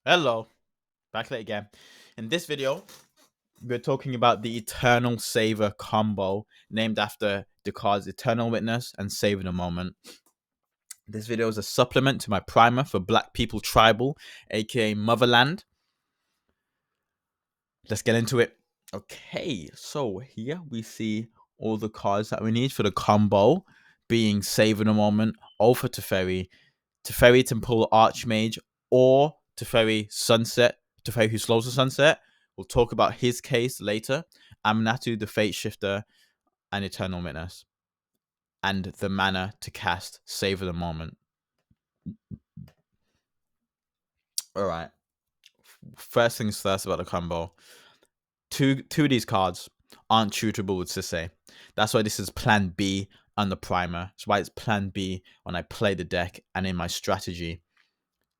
Hello, back at it again. In this video, we're talking about the Eternal Savor Combo, named after the cards Eternal Witness and Savor the Moment. This video is a supplement to my primer for Black People Tribal, aka Motherland. Let's get into it. Okay, so here we see all the cards that we need for the combo, being Savor the Moment, Alpha Teferi, Teferi to pull Archmage, or Teferi Sunset, Teferi who slows the sunset. We'll talk about his case later. Aminatu, the Fate Shifter, and Eternal Witness. And the mana to cast Savor the Moment. Alright. First things first about the combo. Two of these cards aren't shootable with Sisei. That's why this is plan B on the primer. That's why it's plan B when I play the deck and in my strategy.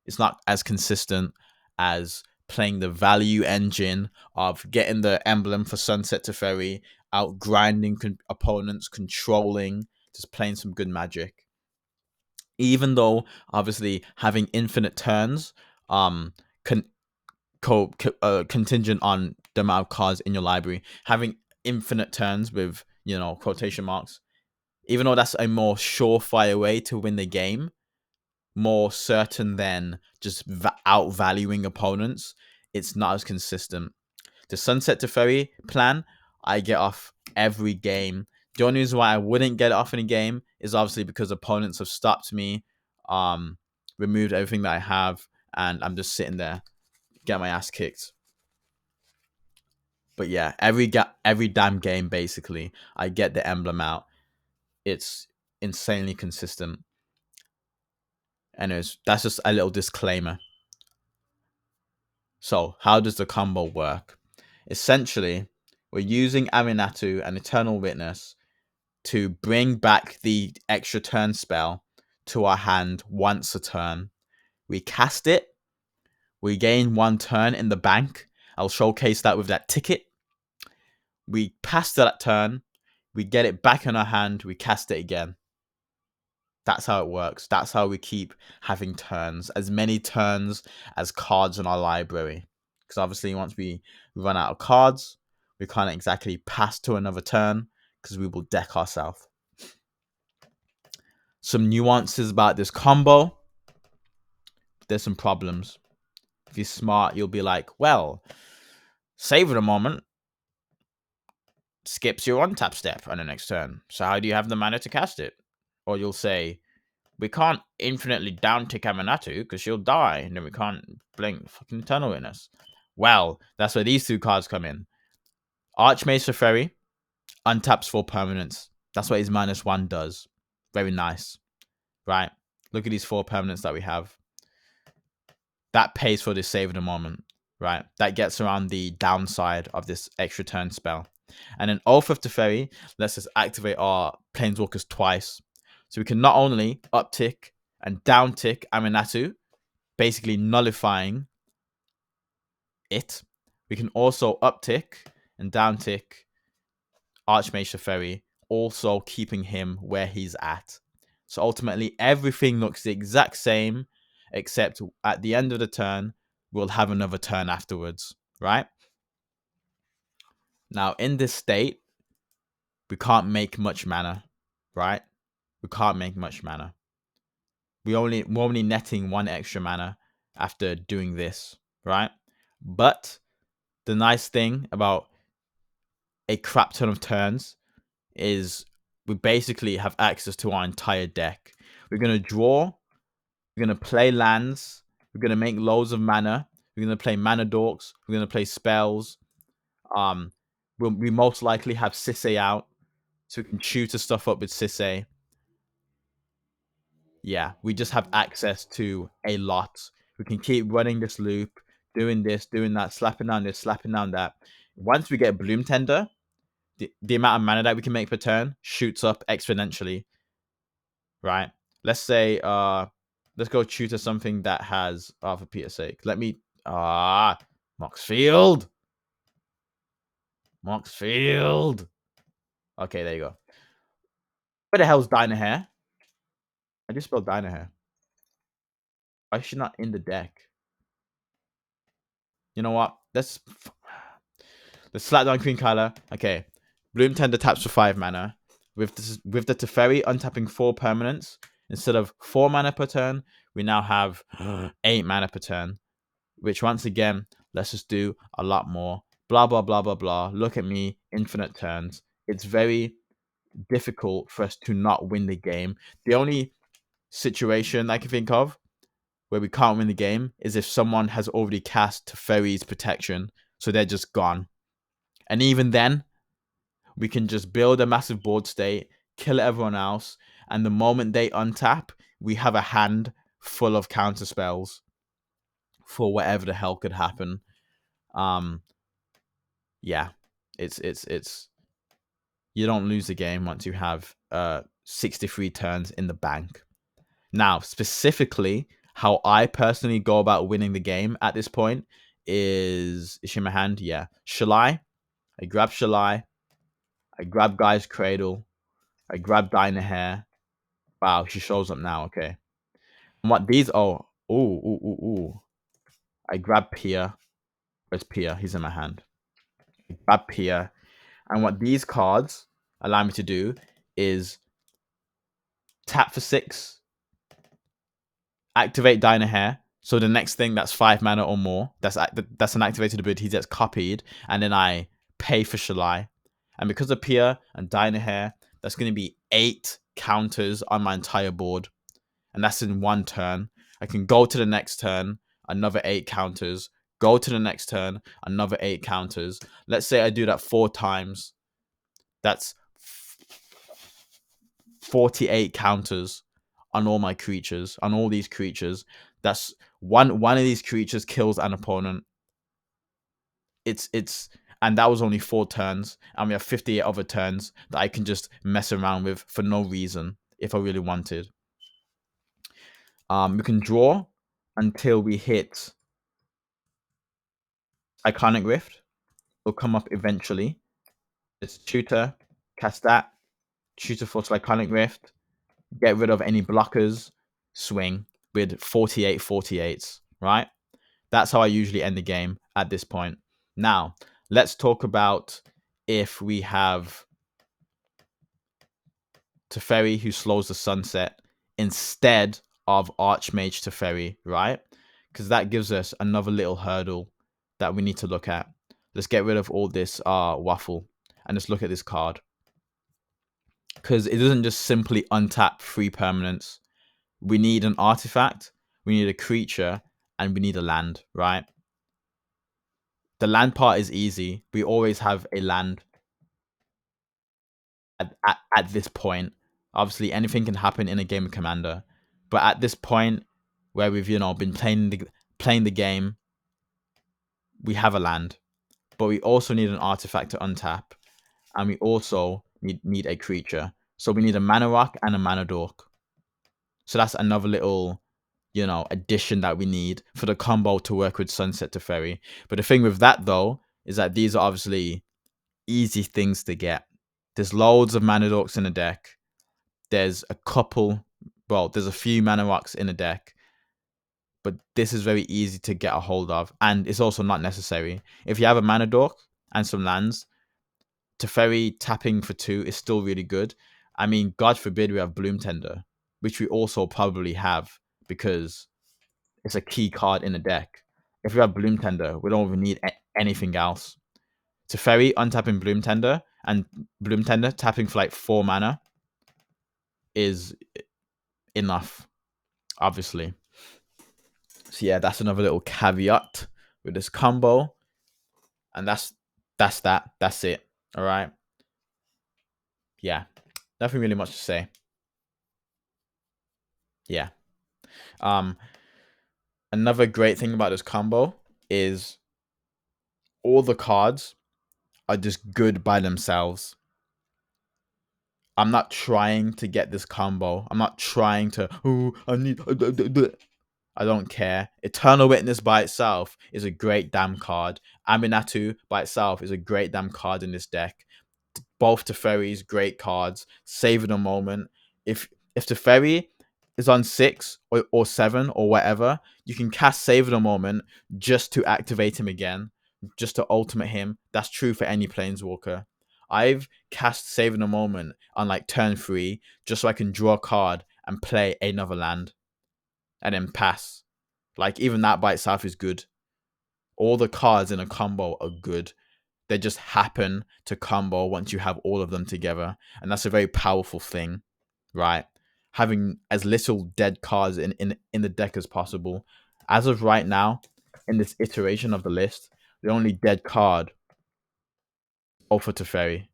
It's not as consistent as playing the value engine of getting the emblem for Sunset Teferi, out grinding opponents, controlling, just playing some good magic. Even though obviously having infinite turns, contingent on the amount of cards in your library, having infinite turns with quotation marks. Even though that's a more surefire way to win the game, more certain than just outvaluing opponents, it's not as consistent. The Sunset Teferi plan, I get off every game. The only reason why I wouldn't get it off in a game is obviously because opponents have stopped me, removed everything that I have, and I'm just sitting there, get my ass kicked. But yeah, every damn game basically, I get the emblem out. It's insanely consistent. Anyways, that's just a little disclaimer. So, how does the combo work? Essentially, we're using Aminatu and Eternal Witness to bring back the extra turn spell to our hand once a turn. We cast it, we gain 1 turn in the bank. I'll showcase that with that ticket. We pass that turn, we get it back in our hand, we cast it again. That's how it works. That's how we keep having turns, as many turns as cards in our library. Because obviously, once we run out of cards, we can't exactly pass to another turn because we will deck ourselves. Some nuances about this combo. There's some problems. If you're smart, you'll be like, well, Savor the Moment skips your on-tap step on the next turn. So how do you have the mana to cast it? Or you'll say, we can't infinitely down-tick Aminatu because she'll die, and then we can't blink fucking Eternal Witness. Well, that's where these two cards come in. Archmage Teferi untaps for permanents. That's what his -1 does. Very nice. Right? Look at these 4 permanents that we have. That pays for this Save of the Moment. Right? That gets around the downside of this extra turn spell. And then Oath of Teferi lets us activate our Planeswalkers twice. So we can not only uptick and downtick Aminatu, basically nullifying it, we can also uptick and downtick Archmage Teferi, also keeping him where he's at. So ultimately, everything looks the exact same, except at the end of the turn, we'll have another turn afterwards, right? Now, in this state, we can't make much mana, right? We can't make much mana. We're only netting 1 extra mana after doing this, right? But the nice thing about a crap ton of turns is we basically have access to our entire deck. We're going to draw, we're going to play lands, we're going to make loads of mana, we're going to play mana dorks, we're going to play spells. We most likely have Sisei out, so we can shoot stuff up with Sisei. Yeah, we just have access to a lot. We can keep running this loop, doing this, doing that, slapping down this, slapping down that. Once we get Bloom Tender, the amount of mana that we can make per turn shoots up exponentially. Right? Let's say, let's go tutor something that has, for Peter's sake. Let me, Moxfield. Moxfield. Okay, there you go. Where the hell's Dynahair? I just spelled Dynahair. Why is she not in the deck? You know what? Let's slap down Queen Kyla. Okay. Bloom Tender taps for 5 mana. With the Teferi untapping 4 permanents, instead of 4 mana per turn, we now have 8 mana per turn. Which once again, let's just do a lot more. Blah blah blah blah blah. Look at me, infinite turns. It's very difficult for us to not win the game. The only situation I can think of where we can't win the game is if someone has already cast Teferi's protection, so they're just gone. And even then, we can just build a massive board state, kill everyone else, and the moment they untap, we have a hand full of counter spells for whatever the hell could happen. Yeah, it's you don't lose the game once you have 63 turns in the bank. Now, specifically, how I personally go about winning the game at this point is she in my hand? Yeah. Shalai. I grab Shalai. I grab Guy's Cradle. I grab Dynahair. Wow, she shows up now. Okay. And what these? Oh, ooh. I grab Pia. Where's Pia? He's in my hand. I grab Pia. And what these cards allow me to do is tap for 6, activate Dynahair. So the next thing that's 5 mana or more, that's an activated ability that's copied, and then I pay for Shalai. And because of Pia and Dynahair, that's going to be 8 counters on my entire board. And that's in one turn. I can go to the next turn, another 8 counters. Go to the next turn, another 8 counters. Let's say I do that 4 times. That's 48 counters on all my creatures, on all these creatures. That's one of these creatures kills an opponent. It's and that was only 4 turns, and we have 58 other turns that I can just mess around with for no reason if I really wanted. We can draw until we hit Iconic Rift. It'll come up eventually. It's tutor, cast that, tutor force Iconic Rift, get rid of any blockers, swing with 48 48s, right? That's how I usually end the game at this point. Now, let's talk about if we have Teferi who slows the sunset instead of Archmage Teferi, right? Because that gives us another little hurdle that we need to look at. Let's get rid of all this waffle and let's look at this card. Because it doesn't just simply untap 3 permanents. We need an artifact, we need a creature, and we need a land, right? The land part is easy. We always have a land at this point. Obviously, anything can happen in a game of Commander. But at this point, where we've, been playing the game, we have a land. But we also need an artifact to untap. And we also need a creature. So we need a Mana Rock and a Mana Dork. So that's another little, addition that we need for the combo to work with Sunset Teferi. But the thing with that, though, is that these are obviously easy things to get. There's loads of Mana Dorks in the deck. There's a few Mana Rocks in the deck. But this is very easy to get a hold of. And it's also not necessary. If you have a Mana Dork and some lands, Teferi tapping for 2 is still really good. I mean, God forbid we have Bloom Tender, which we also probably have because it's a key card in the deck. If we have Bloom Tender, we don't even need anything else. Teferi untapping Bloom Tender and Bloom Tender tapping for like 4 mana is enough, obviously. So yeah, that's another little caveat with this combo. And that's that. That's it. All right. Yeah. Nothing really much to say. Yeah. Another great thing about this combo is all the cards are just good by themselves. I'm not trying to get this combo. I'm not trying to, I don't care. Eternal Witness by itself is a great damn card. Aminatu by itself is a great damn card in this deck. Both Teferi's great cards. Saving a moment. If Teferi is on 6 or 7 or whatever, you can cast Save in a Moment just to activate him again, just to ultimate him. That's true for any Planeswalker. I've cast Save in a Moment on like turn 3 just so I can draw a card and play another land and then pass. Like, even that by itself is good. All the cards in a combo are good. They just happen to combo once you have all of them together. And that's a very powerful thing, right? Having as little dead cards in the deck as possible. As of right now, in this iteration of the list, the only dead card, Alpha Teferi.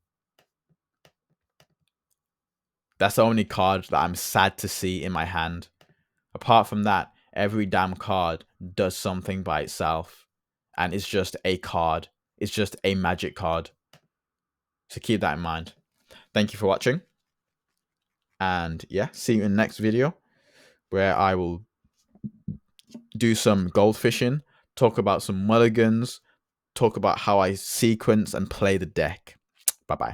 That's the only card that I'm sad to see in my hand. Apart from that, every damn card does something by itself. And it's just a card. It's just a magic card. So keep that in mind. Thank you for watching. And yeah, see you in the next video where I will do some gold fishing, talk about some mulligans, talk about how I sequence and play the deck. Bye-bye.